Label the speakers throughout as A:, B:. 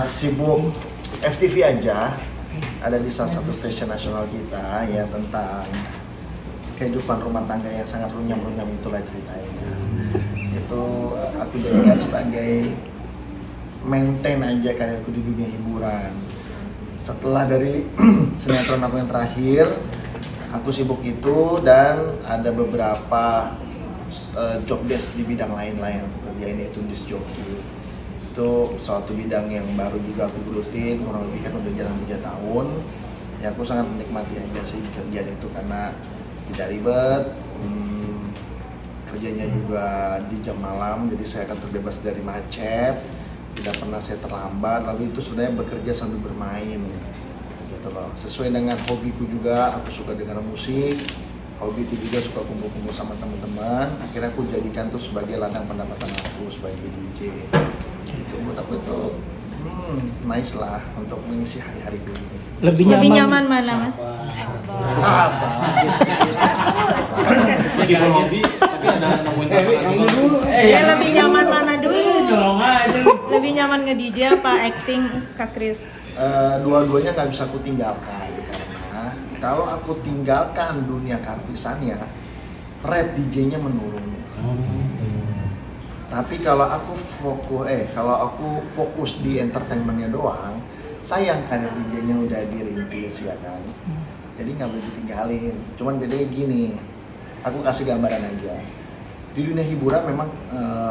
A: sibuk FTV aja, ada di salah satu stasiun nasional kita ya, tentang kehidupan rumah tangga yang sangat runyam-runyam, itulah ceritanya. Itu aku jadikan sebagai maintain aja karirku di dunia hiburan. Setelah dari sinetron aku yang terakhir, aku sibuk itu dan ada beberapa job desk di bidang lain-lain yang aku kerjain, yaitu disc jockey. Itu suatu bidang yang baru juga aku gelutin, kurang lebih kan udah jalan 3 tahun. Ya aku sangat menikmati aja sih kerjaan itu karena tidak ribet, kerjanya juga di jam malam, jadi saya akan terbebas dari macet, tidak pernah saya terlambat. Lalu itu sebenarnya bekerja sambil bermain, gitu loh. Sesuai dengan hobiku juga, aku suka dengar musik, hobiku juga suka kumpul-kumpul sama teman-teman. Akhirnya aku jadikan tuh sebagai ladang pendapatan aku sebagai DJ. Gitu, buat aku itu nice lah untuk mengisi hari-hari ini.
B: Lebih nyaman mana, Mas?
A: Sabar.
C: Meskipun hobi, tapi ada nemuin
B: Ya lebih nyaman mana dulu? Lebih nyaman nge-DJ apa acting, Kak Kris?
A: Dua-duanya nggak bisa aku tinggalkan, karena kalau aku tinggalkan dunia keartisannya, rate DJ-nya menurun. Tapi kalau aku fokus di entertainment-nya doang, sayang karir DJ-nya udah dirintis ya kan. Jadi nggak boleh ditinggalin. Cuman bedanya gini, aku kasih gambaran aja. Di dunia hiburan memang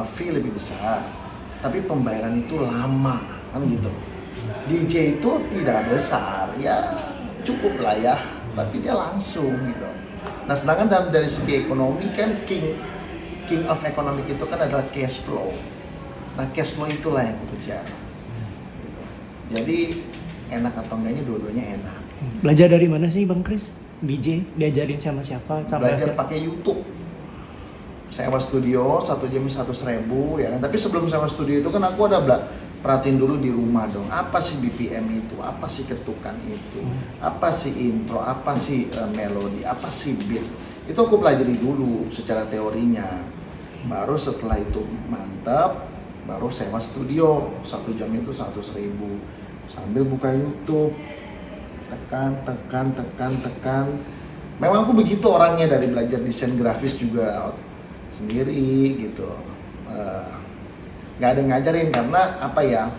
A: fee lebih besar, tapi pembayaran itu lama kan gitu. DJ itu tidak besar, ya cukup lah ya, tapi dia langsung gitu. Nah sedangkan dari segi ekonomi kan king of economic itu kan adalah cash flow. Nah cash flow itulah yang aku kejar. Gitu. Jadi enak atau enggaknya dua-duanya enak.
B: Belajar dari mana sih Bang Kris? DJ diajarin sama siapa?
A: Belajar pakai YouTube. Sewa studio 1 jam 100.000 ya kan. Tapi sebelum sewa studio itu kan aku ada perhatiin dulu di rumah dong. Apa sih BPM itu? Apa sih ketukan itu? Apa sih intro? Apa sih melodi? Apa sih beat? Itu aku pelajari dulu secara teorinya. Baru setelah itu mantap, baru sewa studio 1 jam itu 100.000 sambil buka YouTube, tekan. Memang aku begitu orangnya, dari belajar desain grafis juga sendiri gitu. Nggak ada yang ngajarin karena apa ya?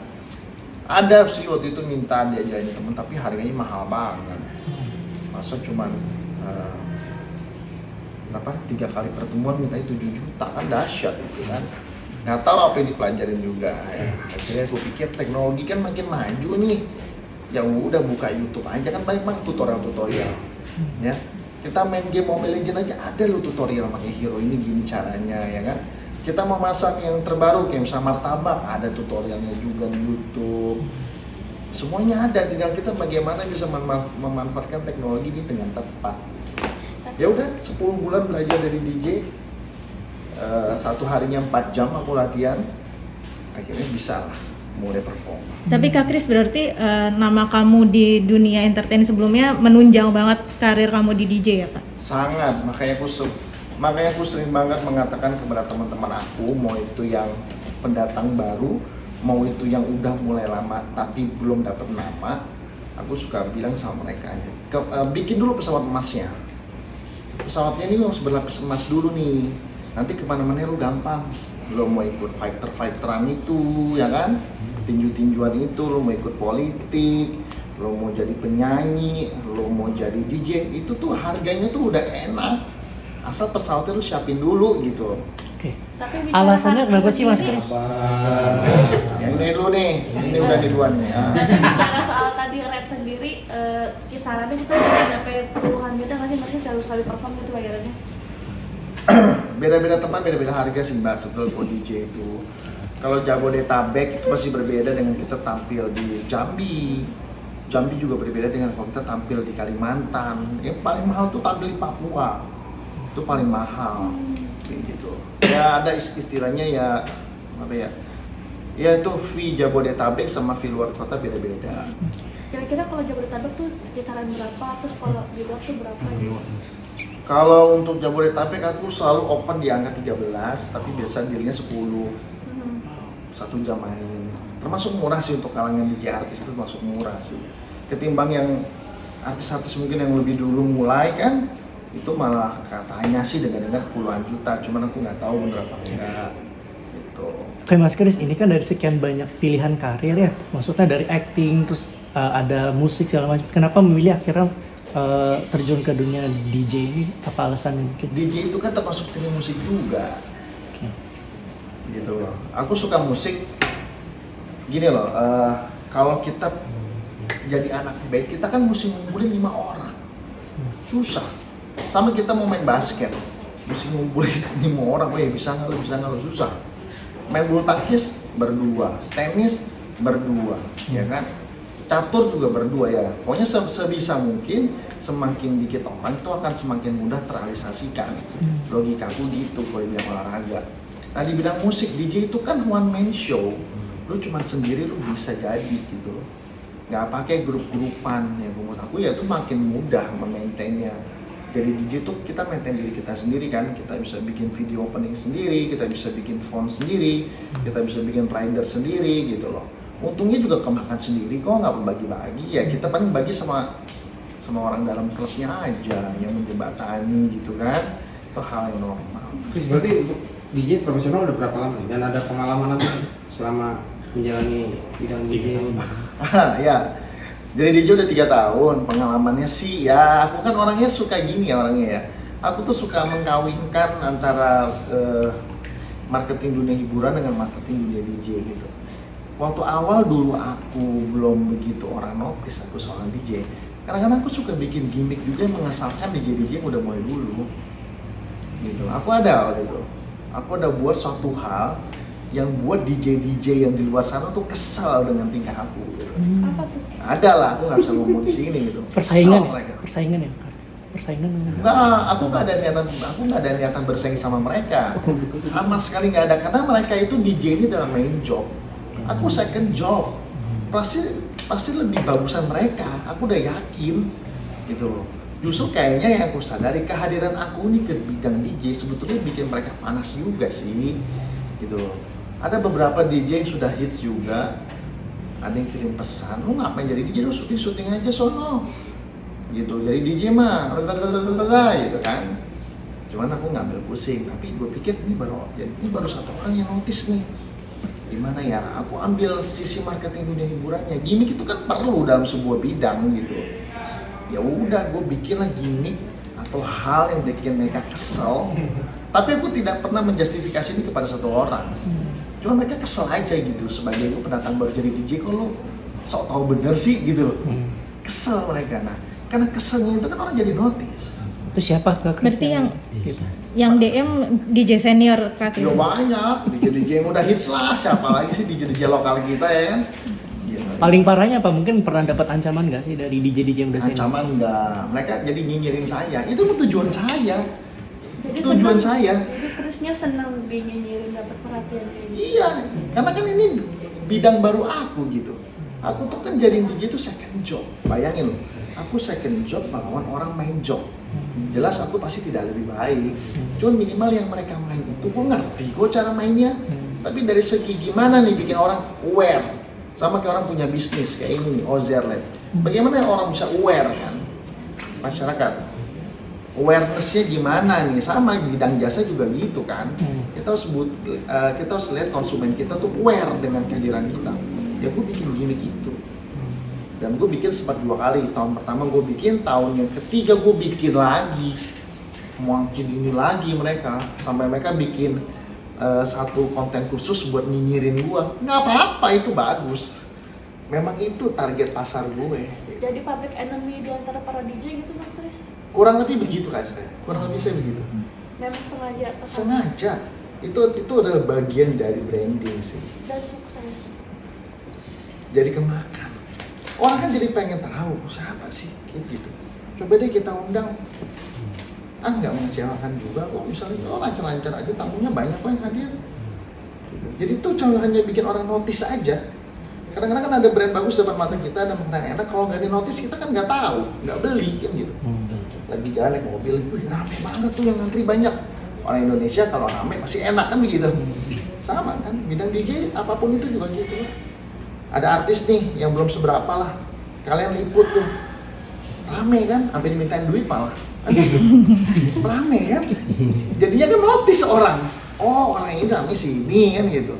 A: Ada sih waktu itu minta diajarin temen, tapi harganya mahal banget. Masa cuman 3 kali pertemuan minta 7 juta, kan dahsyat itu kan. Nggak tahu apa yang dipelajarin juga ya. Akhirnya aku pikir teknologi kan makin maju nih, ya udah buka YouTube aja, kan banyak banget tutorial ya. Kita main game Mobile Legends aja ada lo tutorial pakai hero ini gini caranya ya kan. Kita mau masak yang terbaru kayak misalnya martabak, ada tutorialnya juga di YouTube. Semuanya ada, tinggal kita bagaimana bisa memanfaatkan teknologi ini dengan tepat. Ya udah 10 bulan belajar dari DJ, satu harinya 4 jam aku latihan, akhirnya bisa lah mulai perform.
B: Tapi Kak Kris berarti nama kamu di dunia entertain sebelumnya menunjang banget karir kamu di DJ ya Pak?
A: Sangat, makanya aku sering banget mengatakan kepada teman-teman aku, mau itu yang pendatang baru, mau itu yang udah mulai lama tapi belum dapat nama, aku suka bilang sama mereka aja, bikin dulu pesawat emasnya. Pesawatnya ini harus berlapis emas dulu nih, nanti kemana-mana lu gampang. Lo mau ikut fighter-fighteran itu ya kan, tinju-tinjuan itu, lo mau ikut politik, lo mau jadi penyanyi, lo mau jadi DJ, itu tuh harganya tuh udah enak, asal pesawatnya lu siapin dulu gitu.
B: Oke. Alasannya kenapa sih Mas Kris?
A: Yang ini dulu nih, ini udah di luar nih.
D: Bicara soal tadi rap sendiri, kisarannya kita udah nyampe puluhan juta nggak sih? Maksudnya harus kali perform gitu bayarannya?
A: Beda-beda tempat, beda-beda harga sih Mbak, sebetulnya untuk DJ itu. Kalau Jabodetabek itu masih berbeda dengan kita tampil di Jambi. Jambi juga berbeda dengan kalau kita tampil di Kalimantan. Yang paling mahal tuh tampil di Papua, itu paling mahal, kayak gitu. Ya ada istilahnya ya, apa ya? Ya itu fee Jabodetabek sama fee luar kota beda-beda.
D: Kira-kira kalau Jabodetabek tuh kisaran berapa? Terus kalau di luar tuh berapa gitu?
A: Kalau untuk Jabodetabek aku selalu open di angka 13, tapi biasa dealnya 10. 1 jam main. termasuk murah sih untuk kalangan DJ artis itu termasuk murah sih. Ketimbang yang artis-artis mungkin yang lebih dulu mulai kan, itu malah katanya sih dengar-dengar puluhan juta, cuman aku nggak tahu bener apa enggak gitu.
E: Oke Mas Kris, ini kan dari sekian banyak pilihan karir ya, maksudnya dari acting, terus ada musik segala macam. Kenapa memilih akhirnya terjun ke dunia DJ ini? Apa alasannya mungkin?
A: DJ itu kan termasuk seni musik juga, gitu loh. Aku suka musik, gini loh. Kalau kita jadi anak baik, kita kan mesti ngumpulin 5 orang, susah. Sama kita mau main basket, mesti ngumpulin 5 orang, bisa nggak lo, susah. Main bulu tangkis berdua, tenis berdua, ya kan? Catur juga berdua ya. Pokoknya sebisa mungkin semakin dikit orang itu akan semakin mudah terrealisasikan. Logikaku gitu kalau di bidang olahraga. Nah di bidang musik, DJ itu kan one man show. Lu cuma sendiri lu bisa jadi gitu loh. Nggak pakai grup-grupan ya. Menurut aku ya itu makin mudah memaintainnya. Jadi DJ itu kita maintain diri kita sendiri kan. Kita bisa bikin video opening sendiri, kita bisa bikin font sendiri, kita bisa bikin rider sendiri gitu loh. Untungnya juga kemakan sendiri kok, nggak berbagi-bagi ya, kita paling bagi sama orang dalam klubnya aja yang menjembatani gitu kan, itu hal yang normal.
F: Terus berarti untuk DJ profesional udah berapa lama nih? Dan ada pengalaman apa selama menjalani bidang DJ?
A: Ya, jadi DJ udah 3 tahun, pengalamannya sih ya aku kan orangnya suka gini ya orangnya ya, aku tuh suka mengkawinkan antara marketing dunia hiburan dengan marketing dunia DJ gitu. Waktu awal dulu aku belum begitu orang notice aku seorang DJ. Kadang-kadang aku suka bikin gimmick juga yang mengesalkan DJ yang udah mulai dulu. Gitu. Aku ada waktu itu. Aku ada buat suatu hal yang buat DJ yang di luar sana tuh kesal dengan tingkah aku. Gitu.
D: Apa tuh?
A: Ada lah, aku nggak bisa ngomong di sini gitu.
E: Persaingan,
A: Kesal mereka.
E: persaingan ya? Persaingan?
A: Enggak, aku nggak ada niatan bersaing sama mereka. Sama sekali nggak ada, karena mereka itu DJ ini dalam main job. Aku second job, pasti lebih bagusan mereka. Aku udah yakin, gitu loh. Justru kayaknya yang aku sadari kehadiran aku nih ke bidang DJ sebetulnya bikin mereka panas juga sih, gitu loh. Ada beberapa DJ yang sudah hits juga, ada yang kirim pesan, lu ngapain jadi DJ, lu syuting aja sono, gitu. Jadi DJ mah, gitu kan. Cuman aku ngambil pusing, tapi gue pikir ini baru satu orang yang notice nih. Gimana ya, aku ambil sisi marketing dunia hiburannya. Gimmick itu kan perlu dalam sebuah bidang gitu. Ya udah, gue bikinlah gimmick atau hal yang bikin mereka kesel. Tapi aku tidak pernah menjustifikasi ini kepada satu orang. Cuma mereka kesel aja gitu. Sebagai gue pendatang baru jadi DJ, kok lo sok tau bener sih gitu loh. Kesel mereka. Nah, karena keselnya itu kan orang jadi notice.
E: Itu siapa Kak Kris?
B: Berarti
E: Gitu.
B: yang DM DJ senior Kak Kris?
A: Ya banyak, DJ yang udah hits lah. Siapa lagi sih DJ lokal kita ya kan? Gitu.
E: Paling parahnya apa? Mungkin pernah dapat ancaman nggak sih dari DJ yang udah senior?
A: Ancaman enggak, mereka jadi nyinyirin saya. Itu tujuan saya.
D: Jadi
A: Tujuan
D: senang-
A: saya.
D: Jadi terusnya senang dia nyinyirin dapat perhatian kayak gitu.
A: Iya, karena kan ini bidang baru aku gitu. Aku tuh kan jadi DJ itu second job. Bayangin loh, aku second job melawan orang main job. Jelas aku pasti tidak lebih baik. Cuman minimal yang mereka main itu gue ngerti kok cara mainnya. Tapi dari segi gimana nih bikin orang aware. Sama kayak orang punya bisnis kayak ini nih, Ozer Lab. Bagaimana orang bisa aware kan? Masyarakat. Awareness-nya gimana nih? Sama bidang jasa juga gitu kan. Kita harus lihat konsumen kita tuh aware dengan kehadiran kita. Ya gue bikin gimmick itu. Dan gue bikin sempat 2 kali. Tahun pertama gue bikin, tahun yang ketiga gue bikin lagi. Mungkin ini lagi mereka. Sampai mereka bikin satu konten khusus buat nyinyirin gue. Nggak apa-apa, itu bagus. Memang itu target pasar gue.
D: Jadi public enemy di antara para DJ gitu Mas Kris?
A: Kurang lebih begitu kan saya. Kurang lebih saya begitu.
D: Memang sengaja kesana
A: Sengaja. Itu adalah bagian dari branding sih.
D: dan sukses.
A: Jadi kemakan. Orang kan jadi pengen tahu siapa sih gitu. Coba deh kita undang. Nggak mengecewakan juga kok, misalnya lancar-lancar aja, tamunya banyak kok yang hadir. Gitu. Jadi itu cuma hanya bikin orang notice aja. Kadang-kadang kan ada brand bagus depan mata kita, ada makanan enak, kalau nggak di notice kita kan nggak tahu, nggak beli kan gitu. Lagi jalan naik mobil, wih rame banget tuh yang ngantri banyak. Orang Indonesia kalau rame pasti enak kan begitu. Sama kan, bidang DJ apapun itu juga gitu. Ada artis nih yang belum seberapa lah, kalian liput tuh, rame kan, sampai dimintain duit malah. Aduh, rame kan, jadinya kan notice orang, oh orang ini rame sini kan gitu.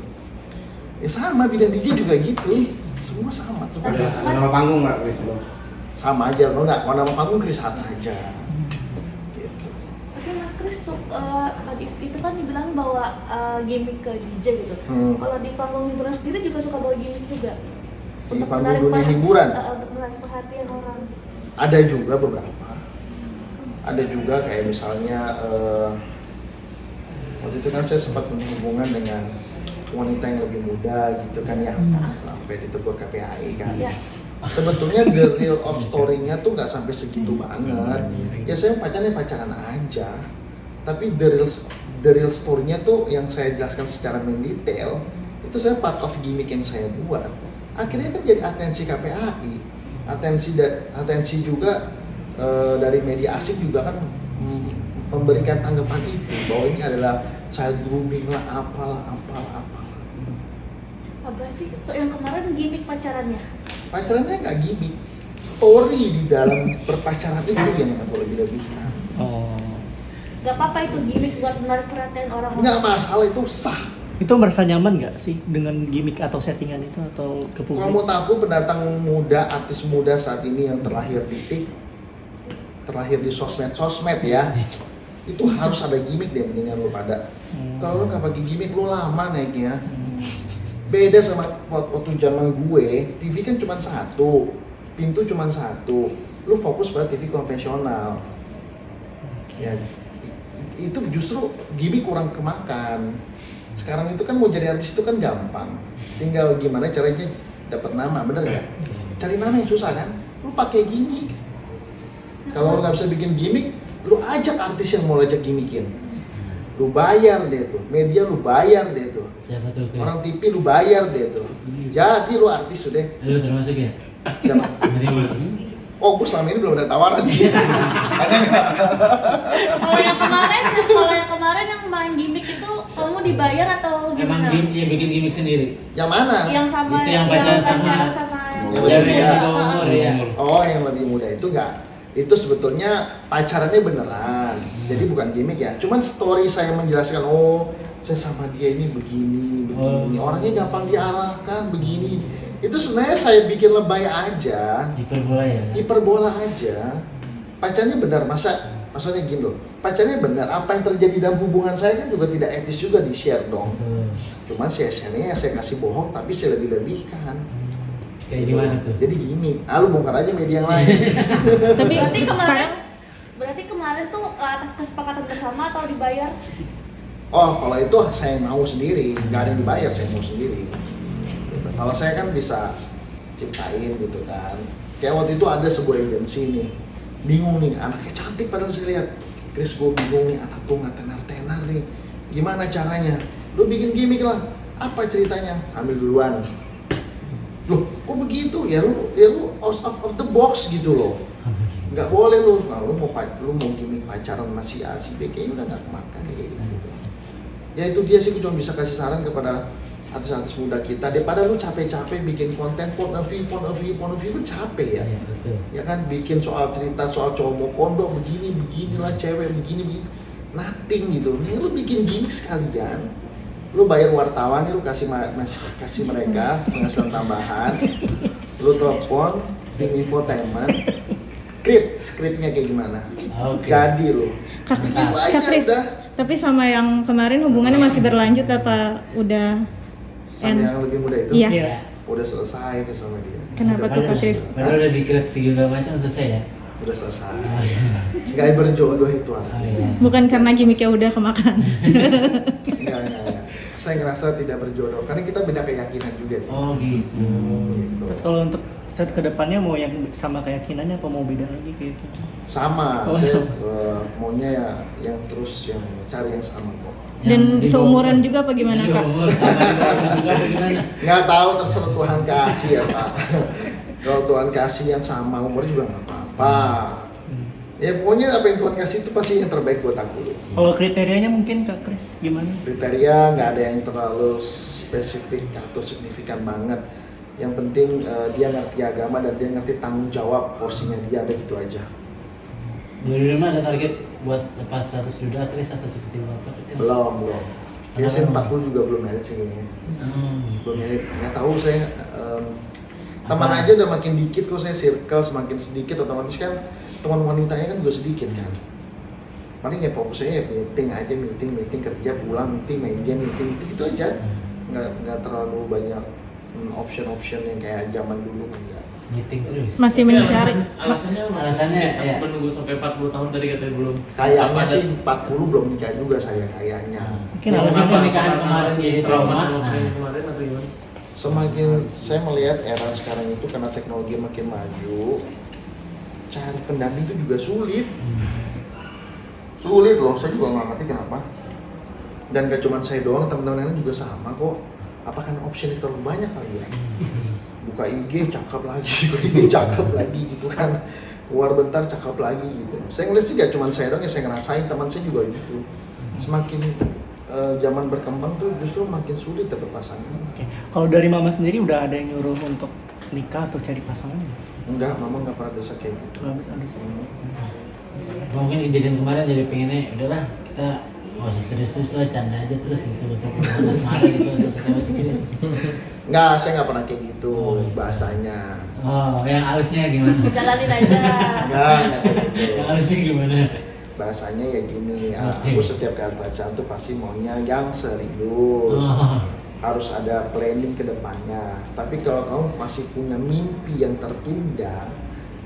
A: Ya sama bidang DJ juga gitu, semua sama.
F: Ada nama panggung nggak Chris?
A: Sama aja, kalau nggak mau nama panggung Chris Hana aja. Gitu.
D: Oke Mas Kris, tadi itu kan dibilang bawa gimmick ke DJ gitu. Kalau di panggung hiburan sendiri juga suka bawa gimmick juga.
A: Di panggung dunia hiburan?
D: Untuk menarik perhatian orang.
A: Ada juga beberapa. Ada juga kayak misalnya waktu itu kan saya sempat berhubungan dengan wanita yang lebih muda gitu kan ya, sampai ditegur KPAI kan.
D: Ya.
A: Sebetulnya the real of story-nya tuh nggak sampai segitu banget. Ya saya pacaran aja. Tapi the real story-nya tuh yang saya jelaskan secara mendetail itu saya part of gimmick yang saya buat. Akhirnya kan jadi atensi KPAI, atensi juga dari media asing juga kan memberikan tanggapan itu bahwa ini adalah child grooming lah, apalah.
D: Berarti yang kemarin gimmick pacarannya?
A: Pacarannya nggak gimmick, story di dalam berpacaran itu yang aku lebih-lebihkan.
E: Oh.
D: Gak apa-apa itu gimmick buat menarik perhatian orang-orang.
A: Nggak masalah, itu sah.
E: Itu merasa nyaman nggak sih dengan gimmick atau settingan itu atau ke publik?
A: Kamu tahu pendatang muda, artis muda saat ini yang terlahir di sosmed ya, itu harus ada gimmick deh, mendingan lu pada. Kalau lu nggak pakai gimmick, lu lama naiknya. Beda sama waktu zaman gue, TV kan cuma satu, pintu cuma satu, lu fokus pada TV konvensional. Ya, itu justru gimmick kurang kemakan. Sekarang itu kan mau jadi artis itu kan gampang, tinggal gimana caranya dapat nama, bener nggak? Cari nama yang susah kan? Lu pakai gimmick. Kalau lu nggak bisa bikin gimmick, lu ajak artis yang mau ajak gimmickin. Lu bayar deh tuh, media lu bayar deh tuh.
G: Siapa tuh Chris?
A: Orang TV lu bayar deh tuh. Jadi lu artis sudah.
G: Lu termasuk ya?
A: Jangan.
G: Menerima.
A: Oh, gue selama ini belum ada tawaran sih. Ada nggak?
D: Kalau yang kemarin yang main gimmick itu kamu dibayar atau
G: Emang
D: gimana?
G: ya bikin gimmick sendiri?
A: Yang mana?
D: Yang sama
G: Itu yang pacaran sama
A: Yang
G: cewek
A: lebih
G: yang
A: muda.
G: di bawah umur ya?
A: Oh, yang lebih muda itu enggak. Itu sebetulnya pacarannya beneran. Jadi bukan gimmick ya. Cuman story saya menjelaskan, oh saya sama dia ini begini. Orangnya gampang diarahkan begini. Itu sebenarnya saya bikin lebay aja.
G: Hiperbola ya?
A: Hiperbola aja. Pacarnya benar, maksudnya gini loh. Pacarnya benar, apa yang terjadi dalam hubungan saya kan juga tidak etis juga di-share dong. Cuman saya share-nya saya kasih bohong tapi saya lebih-lebihkan.
G: Kayak gimana tuh?
A: Jadi gini, lu bongkar aja media yang lain.
B: Tapi
D: Berarti
B: sekarang
D: kemarin tuh atas kesepakatan bersama atau dibayar?
A: Oh, kalau itu saya mau sendiri, nggak ada yang dibayar, saya mau sendiri. Kalau saya kan bisa ciptain gitu kan. Kayak waktu itu ada sebuah agensi nih, bingung nih, anaknya cantik padahal saya lihat. Chris, gue bingung nih, anak tuh nggak tenar-tenar nih. Gimana caranya? Lu bikin gimmick lah. Apa ceritanya? Ambil duluan. Loh, kok begitu? Ya lu out of the box gitu loh. Nggak boleh lu. Nah, lu mau gimmick pacaran masih A si B, kayaknya udah nggak kemakan kayak gitu. Ya itu dia sih, gue cuma bisa kasih saran kepada artis-artis muda kita, daripada lu capek-capek bikin konten point of view kan capek ya.
G: Iya, betul.
A: Ya kan, bikin soal cerita soal cowok mau kondok beginilah cewek begini nothing gitu. Nih lu bikin gimmick sekalian. Lu bayar wartawan nih, lu kasih mereka penghasilan tambahan. Lu telepon tim infotainment, skripnya kayak gimana.
G: Oke.
A: Jadi lu
B: Kak
A: begitu aja
B: Kris,
A: udah.
B: tapi sama yang kemarin hubungannya masih berlanjut apa udah
A: Sama yang lebih muda itu
B: Iya.
E: Iya.
A: udah selesai tuh sama dia.
B: Kenapa tuh Kak Kris?
G: Padahal udah di-create segala macam selesai ya?
A: Udah selesai.
G: Oh iya.
A: Gak berjodoh itu
G: Oh
A: artinya.
G: iya.
B: Bukan karena gimmicknya udah kemakan.
A: Enggak. Saya ngerasa tidak berjodoh karena kita beda keyakinan juga sih.
G: Oh gitu.
A: Gitu.
E: Terus kalau untuk set kedepannya mau yang sama keyakinannya apa mau beda lagi kayak gitu?
A: Sama,
E: Oh,
A: saya
E: sama.
A: maunya ya yang terus yang cari yang sama kok.
B: Dan
G: Yang di
B: seumuran
G: bawah-
B: juga apa gimana
G: Di
B: Kak?
G: umur sama di bawah juga apa gimana?
A: Nggak tahu, terserah Tuhan kasih ya Pak. Kalau Tuhan kasih yang sama umur juga nggak apa-apa. Ya pokoknya apa yang Tuhan kasih itu pasti yang terbaik buat aku.
E: Kalau kriterianya mungkin Kak Kris gimana?
A: Kriteria nggak ada yang terlalu spesifik atau signifikan banget. Yang penting dia ngerti agama dan dia ngerti tanggung jawab porsinya dia, ada gitu aja.
G: 2025 ada target buat lepas 100 juta aktris atau seperti apa?
A: Belum. Dia sih 40 juga belum merit sih kayaknya. Belum merit. Nggak tahu saya. Teman aja udah makin dikit, kalau saya circle semakin sedikit, otomatis kan teman wanitanya kan juga sedikit kan. Paling ya fokusnya ya meeting kerja pulang, main game, gitu aja. Nggak terlalu banyak option yang kayak zaman dulu enggak.
G: Meeting terus.
B: Masih mencari.
C: Alasannya
G: ya.
C: menunggu sampai 40 tahun tadi katanya belum.
A: Kayaknya sih 40 belum nikah juga saya kayaknya.
E: Mungkin
G: Kalau
E: alasannya
G: pernikahan kemarin jadi trauma.
C: sama
G: Nah,
C: kemarin atau gimana?
A: Semakin saya melihat era sekarang itu karena teknologi makin maju, cari pendamping itu juga sulit. Sulit loh, saya juga nggak ngerti kenapa. Dan gak cuma saya doang, teman-teman lain juga sama kok. Apa karena option itu terlalu banyak kali ya? Buka IG cakep lagi gitu kan. Keluar bentar cakep lagi gitu. Saya ngeliat sih gak cuma saya doang, ya saya ngerasain teman saya juga gitu. Semakin zaman berkembang tuh justru makin sulit dapet pasangan.
E: Oke. Kalau dari mama sendiri udah ada yang nyuruh untuk nikah atau cari pasangan?
A: Enggak, mama nggak pernah desa kayak gitu.
E: Nggak bisa ada sih.
G: mungkin kejadian kemarin jadi pengennya udahlah kita nggak usah serius-serius lah, canda aja terus gitu untuk asmara gitu untuk sekarang serius.
A: Enggak, saya nggak pernah kayak gitu bahasanya.
G: Oh, yang halusnya gimana?
D: Jalanin aja.
A: Enggak kayak gitu.
G: Yang halusnya gimana?
A: Bahasanya ya gini,
G: Oke.
A: aku setiap kali pacaran tuh pasti maunya yang serius.
G: Oh.
A: Harus ada planning ke depannya. Tapi kalau kamu masih punya mimpi yang tertunda,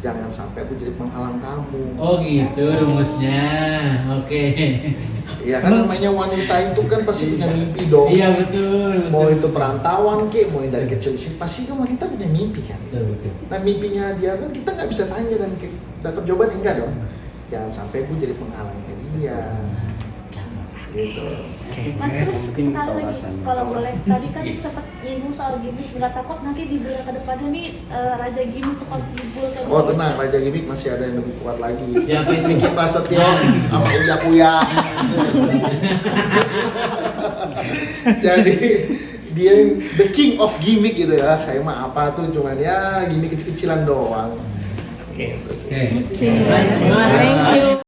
A: jangan sampai aku jadi penghalang kamu.
G: Oh gitu rumusnya, oke.
A: Iya kan namanya wanita itu kan pasti punya mimpi dong.
G: Iya betul.
A: Mau itu perantauan kek, mau yang dari kecil sih pasti kan wanita punya mimpi kan.
G: Betul betul.
A: Nah mimpinya dia kan kita nggak bisa tanya dan dapat jawaban enggak dong. Jangan sampai aku jadi penghalangnya dia. Gitu.
D: Mas terus sekali lagi kalau boleh, tadi kan sempat nyinggung soal gimmick, nggak takut nanti di bulan kedepannya nih raja gimmick tuh kalau timbul kayak
A: Oh
D: gitu?
A: tenang, Raja Gimmick masih ada yang lebih kuat lagi.
G: Siapa itu?
A: Bikin Prasetyo sama Uya Kuya. Jadi dia the king of gimmick gitu ya. Saya mah apa tuh cuman ya gimmick kecil-kecilan doang.
G: Oke.
A: Terus,
G: Oke.
B: Thank you.